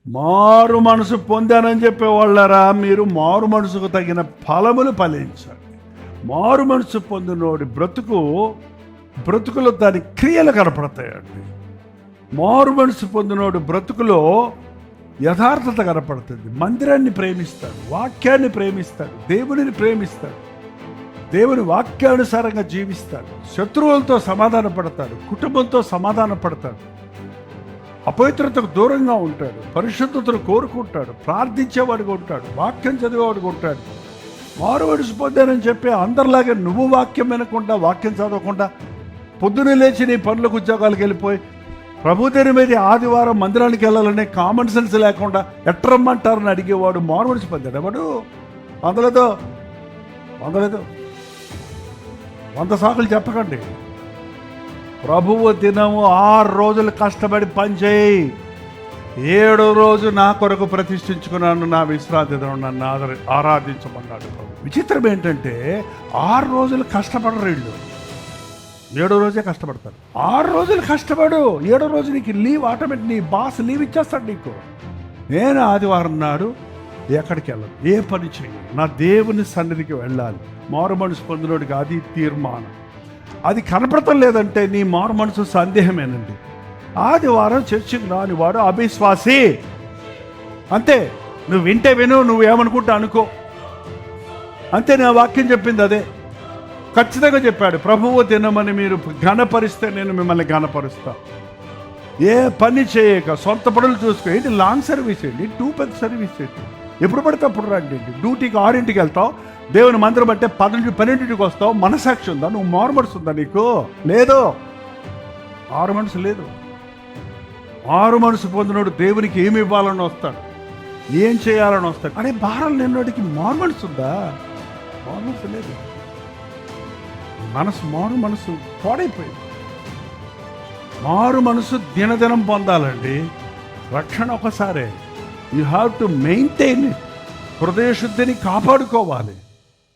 మారు మనసు పొందానని చెప్పేవాళ్ళరా, మీరు మారు మనసుకు తగిన ఫలములు ఫలించండి. మారు మనసు పొందినోడి బ్రతుకులో దాని క్రియలు కనపడతాయండి. మారు మనసు పొందినోడి బ్రతుకులో యథార్థత కనపడుతుంది. మందిరాన్ని ప్రేమిస్తాడు, వాక్యాన్ని ప్రేమిస్తాడు, దేవునిని ప్రేమిస్తాడు, దేవుని వాక్యానుసారంగా జీవిస్తాడు, శత్రువులతో సమాధాన పడతాడు, కుటుంబంతో సమాధాన పడతాడు, అపవిత్రతకు దూరంగా ఉంటాడు, పరిశుద్ధతను కోరుకుంటాడు, ప్రార్థించేవాడిగా ఉంటాడు, వాక్యం చదివేవాడిగా ఉంటాడు. మారు మనసు పొందానని చెప్పి అందరిలాగే నువ్వు వాక్యం వినకుండా, వాక్యం చదవకుండా, పొద్దున లేచి నీ పనులకు ఉద్యోగాలకు వెళ్ళిపోయి ప్రభుదేని మీద ఆదివారం మందిరానికి వెళ్ళాలనే కామన్ సెన్స్ లేకుండా ఎట్రమ్మంటారని అడిగేవాడు మారు మనసు పొందాడు. వాడు వందలేదు 100 సాకులు చెప్పకండి. ప్రభువు దినము 6 రోజులు కష్టపడి పనిచేయి, 7వ రోజు నా కొరకు ప్రతిష్ఠించుకున్నాను, నా విశ్రాంతి దినం నన్ను ఆరాధించమన్నాడు. విచిత్రం ఏంటంటే 6 రోజులు కష్టపడరు వీళ్ళు, 7వ రోజే కష్టపడతారు. 6 రోజులు కష్టపడు, 7వ రోజు నీకు లీవ్ ఆటోమేటిక్, నీ బాస్ లీవ్ ఇచ్చేస్తాడు నీకు. నేను ఆదివారం నాడు ఎక్కడికి వెళ్ళను, ఏ పని చేయను, నా దేవుని సన్నిధికి వెళ్ళాలి. మారు మనసు పొందినోడికి అది తీర్మానం. అది కనపడటం లేదంటే నీ మారు మనసు సందేహమేనండి. ఆదివారం చర్చికి రాని వాడు అవిశ్వాసి, అంతే. నువ్వు వింటే విను, నువ్వు ఏమనుకుంటా అనుకో, అంతే. నా వాక్యం చెప్పింది అదే, ఖచ్చితంగా చెప్పాడు. ప్రభువు దినమని మీరు ఘనపరిస్తే నేను మిమ్మల్ని ఘనపరుస్తా. ఏ పని చేయక సొంత పనులు చూసుకో. ఏంటి లాంగ్ సర్వీస్ ఏంటి, 2 పెద్ద సర్వీస్ ఏంటి, ఎప్పుడు పడితే అప్పుడు రండి. డ్యూటీకి 6ంటికి వెళ్తావు, దేవుని మందిరం అంటే 12ంటికి వస్తావు. మనసాక్షి ఉందా? నువ్వు మారు మనసు ఉందా నీకు? లేదు, మారు మనసు లేదు. మారు మనసు పొందినోడు దేవునికి ఏమి ఇవ్వాలని వస్తాడు, ఏం చేయాలని వస్తాడు. అరే భారం లేనివాడికి మారు మనసు ఉందా? మారు మనసు లేదు. మారు మనసు పాడైపోయింది. మారు మనసు దినదినం పొందాలండి. రక్షణ ఒకసారే. You have to maintain it. హృదయ శుద్ధిని కాపాడుకోవాలి.